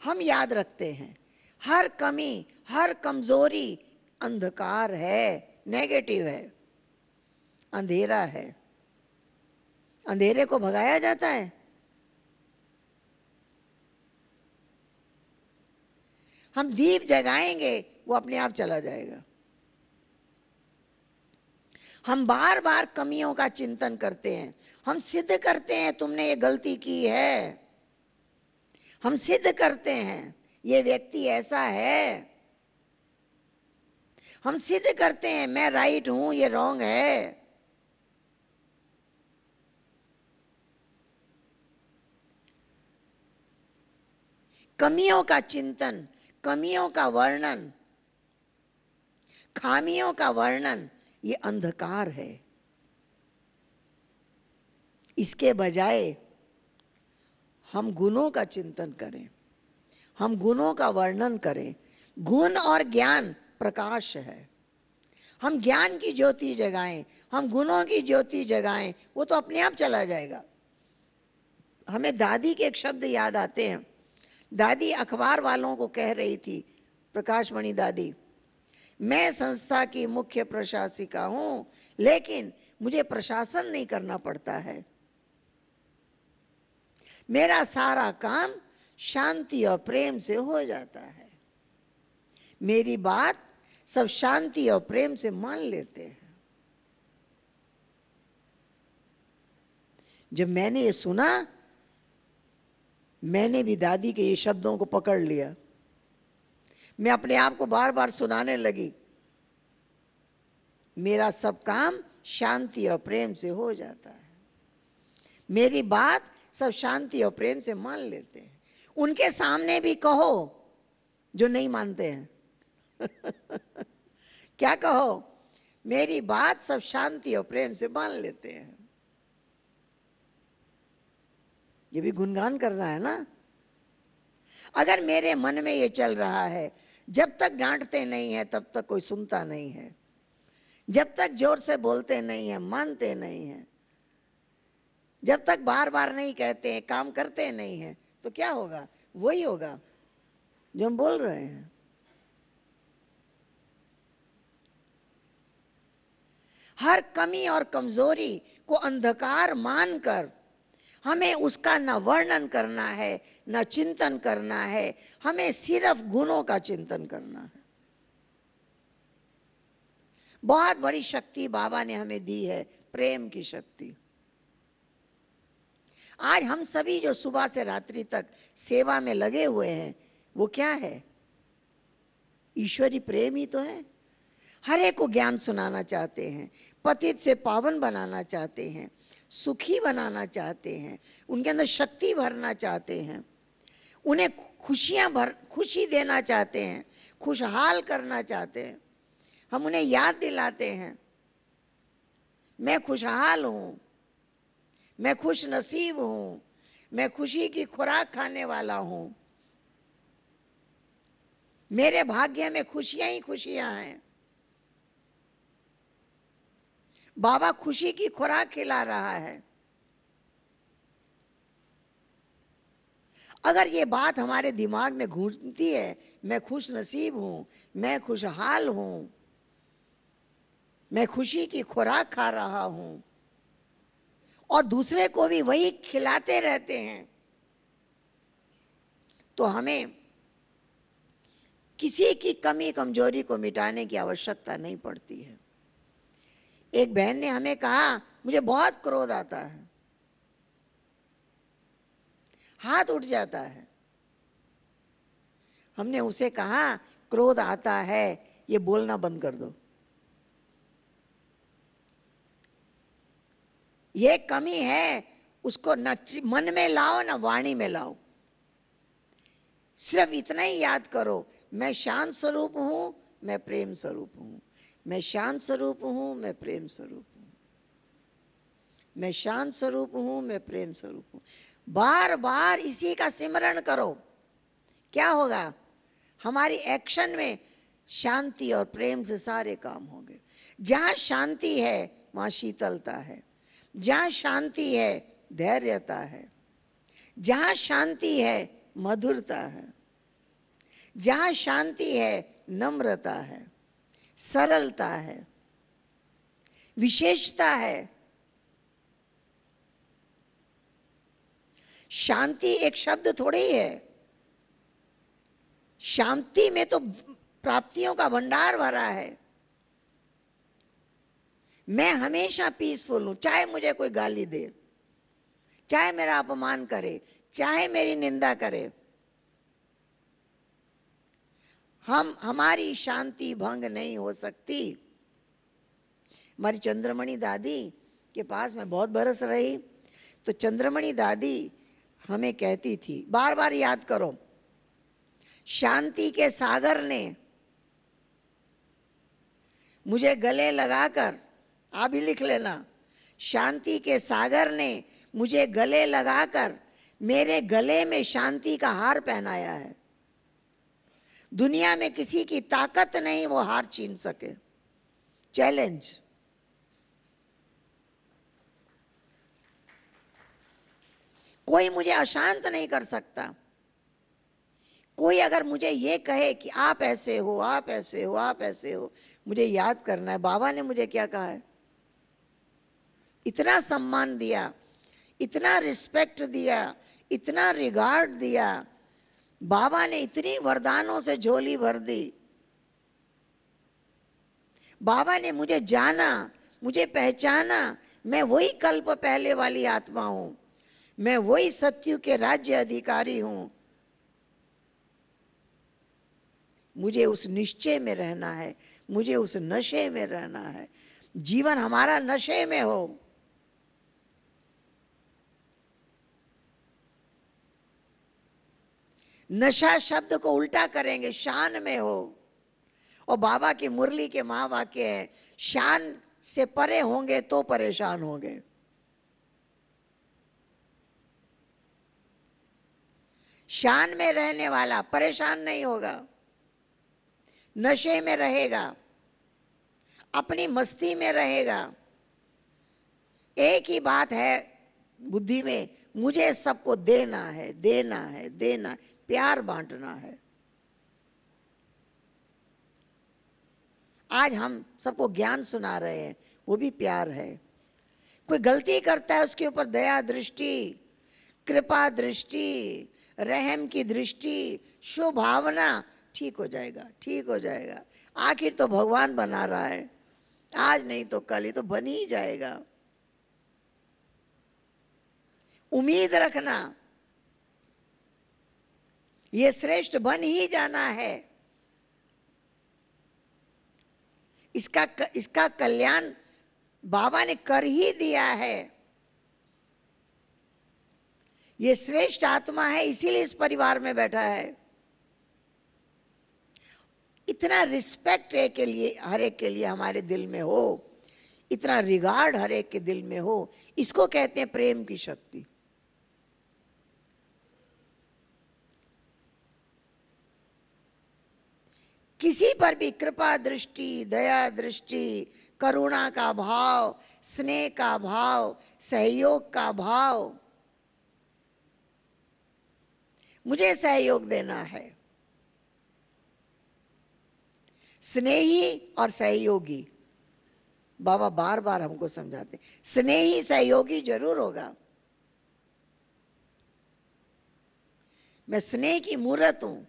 हम याद रखते हैं हर कमी, हर कमजोरी अंधकार है, नेगेटिव है, अंधेरा है। अंधेरे को भगाया जाता है। हम दीप जगाएंगे, वो अपने आप चला जाएगा। हम बार बार कमियों का चिंतन करते हैं, हम सिद्ध करते हैं तुमने ये गलती की है, हम सिद्ध करते हैं ये व्यक्ति ऐसा है, हम सिद्ध करते हैं मैं राइट हूं, ये रॉन्ग है। कमियों का चिंतन, कमियों का वर्णन, खामियों का वर्णन, ये अंधकार है। इसके बजाय हम गुणों का चिंतन करें, हम गुणों का वर्णन करें। गुण और ज्ञान प्रकाश है। हम ज्ञान की ज्योति जगाएं, हम गुणों की ज्योति जगाएं, वो तो अपने आप चला जाएगा। हमें दादी के एक शब्द याद आते हैं। दादी अखबार वालों को कह रही थी, प्रकाशमणि दादी, मैं संस्था की मुख्य प्रशासिका हूं, लेकिन मुझे प्रशासन नहीं करना पड़ता है। मेरा सारा काम शांति और प्रेम से हो जाता है। मेरी बात सब शांति और प्रेम से मान लेते हैं। जब मैंने ये सुना मैंने भी दादी के ये शब्दों को पकड़ लिया। मैं अपने आप को बार बार सुनाने लगी, मेरा सब काम शांति और प्रेम से हो जाता है, मेरी बात सब शांति और प्रेम से मान लेते हैं। उनके सामने भी कहो जो नहीं मानते हैं क्या कहो? मेरी बात सब शांति और प्रेम से मान लेते हैं। ये भी गुणगान करना है ना। अगर मेरे मन में ये चल रहा है, जब तक डांटते नहीं है तब तक कोई सुनता नहीं है, जब तक जोर से बोलते नहीं है, मानते नहीं है, जब तक बार बार नहीं कहते हैं, काम करते नहीं है, तो क्या होगा? वही होगा जो हम बोल रहे हैं। हर कमी और कमजोरी को अंधकार मानकर हमें उसका न वर्णन करना है, न चिंतन करना है, हमें सिर्फ गुणों का चिंतन करना है। बहुत बड़ी शक्ति बाबा ने हमें दी है, प्रेम की शक्ति। आज हम सभी जो सुबह से रात्रि तक सेवा में लगे हुए हैं, वो क्या है? ईश्वरी प्रेम ही तो है। हर एक को ज्ञान सुनाना चाहते हैं, पतित से पावन बनाना चाहते हैं, सुखी बनाना चाहते हैं, उनके अंदर शक्ति भरना चाहते हैं, उन्हें खुशी देना चाहते हैं, खुशहाल करना चाहते हैं। हम उन्हें याद दिलाते हैं, मैं खुशहाल हूं, मैं खुश नसीब हूं, मैं खुशी की खुराक खाने वाला हूं, मेरे भाग्य में खुशियां ही खुशियां हैं। बाबा खुशी की खुराक खिला रहा है। अगर ये बात हमारे दिमाग में घूमती है, मैं खुश नसीब हूं, मैं खुशहाल हूं, मैं खुशी की खुराक खा रहा हूं, और दूसरे को भी वही खिलाते रहते हैं, तो हमें किसी की कमी कमजोरी को मिटाने की आवश्यकता नहीं पड़ती है। एक बहन ने हमें कहा, मुझे बहुत क्रोध आता है, हाथ उठ जाता है। हमने उसे कहा, क्रोध आता है, ये बोलना बंद कर दो। ये कमी है, उसको न मन में लाओ न वाणी में लाओ। सिर्फ इतना ही याद करो, मैं शांत स्वरूप हूं, मैं प्रेम स्वरूप हूं, मैं शांत स्वरूप हूं, मैं प्रेम स्वरूप हूं, मैं शांत स्वरूप हूं, मैं प्रेम स्वरूप हूं। बार बार इसी का सिमरण करो। क्या होगा? हमारी एक्शन में शांति और प्रेम से सारे काम होंगे। जहां शांति है वहां शीतलता है, जहां शांति है धैर्यता है, जहां शांति है मधुरता है, जहां शांति है नम्रता है, सरलता है, विशेषता है। शांति एक शब्द थोड़ी है। शांति में तो प्राप्तियों का भंडार भरा है। मैं हमेशा पीसफुल हूं, चाहे मुझे कोई गाली दे, चाहे मेरा अपमान करे, चाहे मेरी निंदा करे, हमारी शांति भंग नहीं हो सकती। हमारी चंद्रमणि दादी के पास मैं बहुत बरस रही, तो चंद्रमणि दादी हमें कहती थी, बार बार याद करो, शांति के सागर ने मुझे गले लगाकर, आप भी लिख लेना, शांति के सागर ने मुझे गले लगाकर मेरे गले में शांति का हार पहनाया है। दुनिया में किसी की ताकत नहीं वो हार छीन सके। चैलेंज। कोई मुझे अशांत नहीं कर सकता। कोई अगर मुझे ये कहे कि आप ऐसे हो, आप ऐसे हो, आप ऐसे हो, मुझे याद करना है बाबा ने मुझे क्या कहा है। इतना सम्मान दिया, इतना रिस्पेक्ट दिया, इतना रिगार्ड दिया, बाबा ने इतनी वरदानों से झोली भर दी। बाबा ने मुझे जाना, मुझे पहचाना, मैं वही कल्प पहले वाली आत्मा हूं। मैं वही सत्यु के राज्य अधिकारी हूं। मुझे उस निश्चय में रहना है, मुझे उस नशे में रहना है। जीवन हमारा नशे में हो। नशा शब्द को उल्टा करेंगे, शान में हो। और बाबा की मुरली के महावाक्य है, शान से परे होंगे तो परेशान होंगे। शान में रहने वाला परेशान नहीं होगा, नशे में रहेगा, अपनी मस्ती में रहेगा। एक ही बात है बुद्धि में, मुझे सबको देना है, देना है, देना है, प्यार बांटना है। आज हम सबको ज्ञान सुना रहे हैं, वो भी प्यार है। कोई गलती करता है, उसके ऊपर दया दृष्टि, कृपा दृष्टि, रहम की दृष्टि, शुभ भावना, ठीक हो जाएगा, ठीक हो जाएगा। आखिर तो भगवान बना रहा है, आज नहीं तो कल ही तो बन ही जाएगा। उम्मीद रखना, ये श्रेष्ठ बन ही जाना है। इसका कल्याण बाबा ने कर ही दिया है। ये श्रेष्ठ आत्मा है, इसीलिए इस परिवार में बैठा है। इतना रिस्पेक्ट है के लिए, हर एक के लिए हमारे दिल में हो, इतना रिगार्ड हर एक के दिल में हो, इसको कहते हैं प्रेम की शक्ति। किसी पर भी कृपा दृष्टि, दया दृष्टि, करुणा का भाव, स्नेह का भाव, सहयोग का भाव, मुझे सहयोग देना है। स्नेही और सहयोगी, बाबा बार बार हमको समझाते, स्नेही सहयोगी जरूर होगा। मैं स्नेह की मूर्त हूं।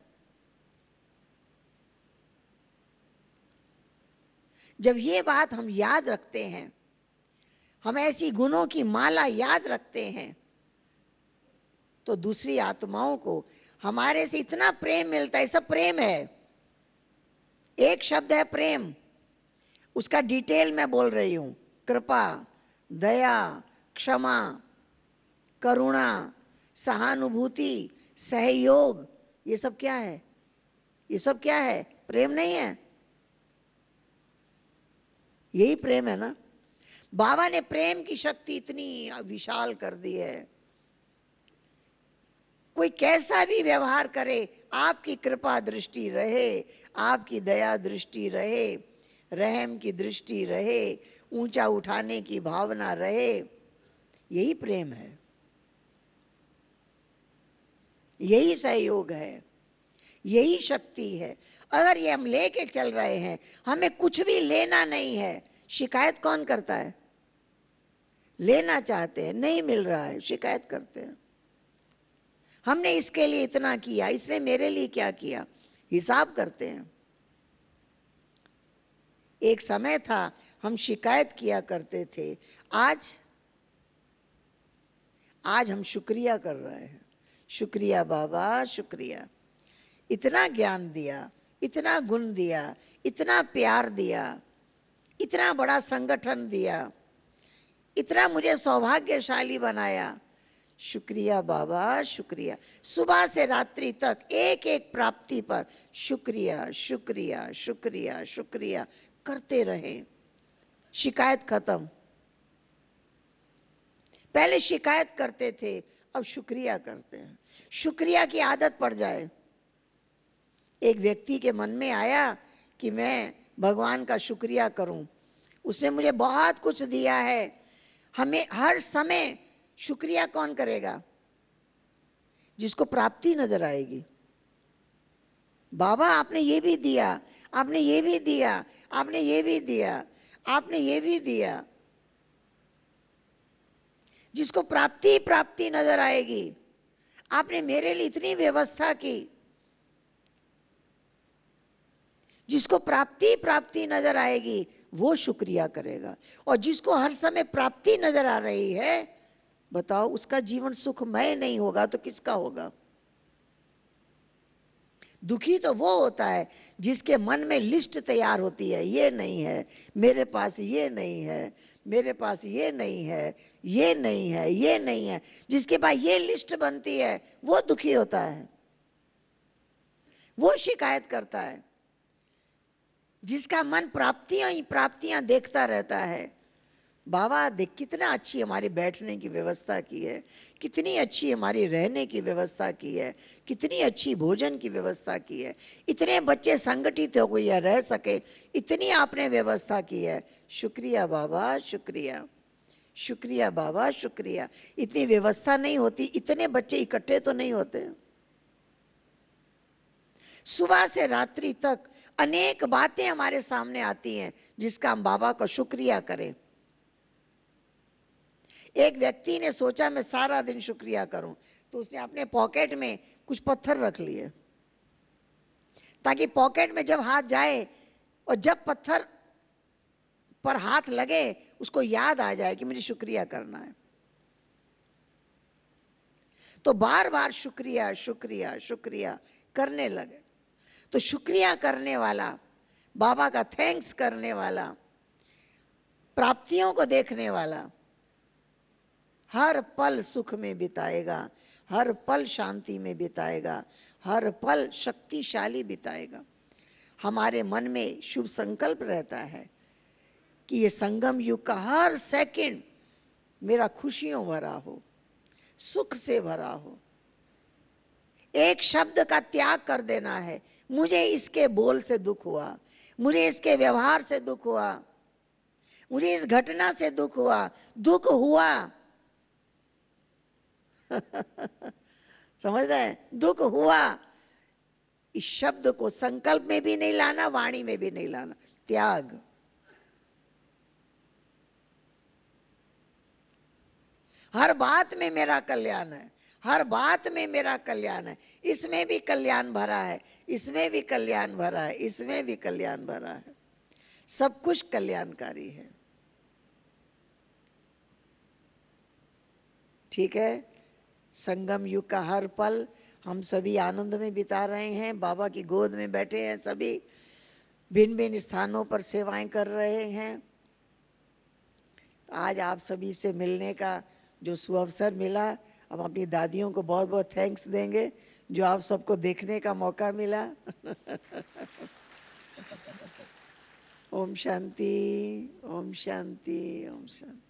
जब ये बात हम याद रखते हैं, हम ऐसी गुणों की माला याद रखते हैं, तो दूसरी आत्माओं को हमारे से इतना प्रेम मिलता है। सब प्रेम है, एक शब्द है प्रेम, उसका डिटेल मैं बोल रही हूं। कृपा, दया, क्षमा, करुणा, सहानुभूति, सहयोग, ये सब क्या है? ये सब क्या है? प्रेम नहीं है? यही प्रेम है ना। बाबा ने प्रेम की शक्ति इतनी विशाल कर दी है। कोई कैसा भी व्यवहार करे, आपकी कृपा दृष्टि रहे, आपकी दया दृष्टि रहे, रहम की दृष्टि रहे, ऊंचा उठाने की भावना रहे, यही प्रेम है, यही सहयोग है, यही शक्ति है। अगर ये हम लेके चल रहे हैं, हमें कुछ भी लेना नहीं है, शिकायत कौन करता है? लेना चाहते हैं, नहीं मिल रहा है, शिकायत करते हैं। हमने इसके लिए इतना किया, इसने मेरे लिए क्या किया, हिसाब करते हैं। एक समय था हम शिकायत किया करते थे, आज हम शुक्रिया कर रहे हैं। शुक्रिया बाबा, शुक्रिया, इतना ज्ञान दिया, इतना गुण दिया, इतना प्यार दिया, इतना बड़ा संगठन दिया, इतना मुझे सौभाग्यशाली बनाया। शुक्रिया बाबा, शुक्रिया। सुबह से रात्रि तक एक एक प्राप्ति पर शुक्रिया, शुक्रिया, शुक्रिया, शुक्रिया करते रहे। शिकायत खत्म। पहले शिकायत करते थे, अब शुक्रिया करते हैं। शुक्रिया की आदत पड़ जाए। एक व्यक्ति के मन में आया कि मैं भगवान का शुक्रिया करूं, उसने मुझे बहुत कुछ दिया है। हमें हर समय शुक्रिया कौन करेगा? जिसको प्राप्ति नजर आएगी। बाबा आपने ये भी दिया, आपने ये भी दिया, आपने ये भी दिया, आपने ये भी दिया। जिसको प्राप्ति प्राप्ति नजर आएगी, आपने मेरे लिए इतनी व्यवस्था की, जिसको प्राप्ति प्राप्ति नजर आएगी वो शुक्रिया करेगा। और जिसको हर समय प्राप्ति नजर आ रही है बताओ, उसका जीवन सुखमय नहीं होगा तो किसका होगा? दुखी तो वो होता है जिसके मन में लिस्ट तैयार होती है, ये नहीं है मेरे पास, ये नहीं है मेरे पास, ये नहीं है, ये नहीं है, ये नहीं है। जिसके पास ये लिस्ट बनती है वो दुखी होता है, वो शिकायत करता है। जिसका मन प्राप्तियां ही प्राप्तियां देखता रहता है, बाबा देख कितना अच्छी हमारी बैठने की व्यवस्था की है, कितनी अच्छी हमारी रहने की व्यवस्था की है, कितनी अच्छी भोजन की व्यवस्था की है, इतने बच्चे संगठित हो गए रह सके, इतनी आपने व्यवस्था की है। शुक्रिया बाबा, शुक्रिया, शुक्रिया बाबा, शुक्रिया। इतनी व्यवस्था नहीं होती, इतने बच्चे इकट्ठे तो नहीं होते। सुबह से रात्रि तक अनेक बातें हमारे सामने आती हैं जिसका हम बाबा को शुक्रिया करें। एक व्यक्ति ने सोचा मैं सारा दिन शुक्रिया करूं, तो उसने अपने पॉकेट में कुछ पत्थर रख लिए, ताकि पॉकेट में जब हाथ जाए और जब पत्थर पर हाथ लगे उसको याद आ जाए कि मुझे शुक्रिया करना है। तो बार बार शुक्रिया शुक्रिया शुक्रिया करने लगे। तो शुक्रिया करने वाला, बाबा का थैंक्स करने वाला, प्राप्तियों को देखने वाला हर पल सुख में बिताएगा, हर पल शांति में बिताएगा, हर पल शक्तिशाली बिताएगा। हमारे मन में शुभ संकल्प रहता है कि ये संगम युग का हर सेकंड मेरा खुशियों भरा हो, सुख से भरा हो। एक शब्द का त्याग कर देना है, मुझे इसके बोल से दुख हुआ, मुझे इसके व्यवहार से दुख हुआ, मुझे इस घटना से दुख हुआ, दुख हुआ समझ रहे हैं? दुख हुआ, इस शब्द को संकल्प में भी नहीं लाना, वाणी में भी नहीं लाना, त्याग। हर बात में मेरा कल्याण है, हर बात में मेरा कल्याण है, इसमें भी कल्याण भरा है, इसमें भी कल्याण भरा है, इसमें भी कल्याण भरा है, सब कुछ कल्याणकारी है। ठीक है? संगम युग का हर पल हम सभी आनंद में बिता रहे हैं, बाबा की गोद में बैठे हैं, सभी भिन्न भिन्न स्थानों पर सेवाएं कर रहे हैं। आज आप सभी से मिलने का जो सुअवसर मिला, अब अपनी दादियों को बहुत बहुत थैंक्स देंगे जो आप सबको देखने का मौका मिला। ओम शांति, ओम शांति, ओम शांति।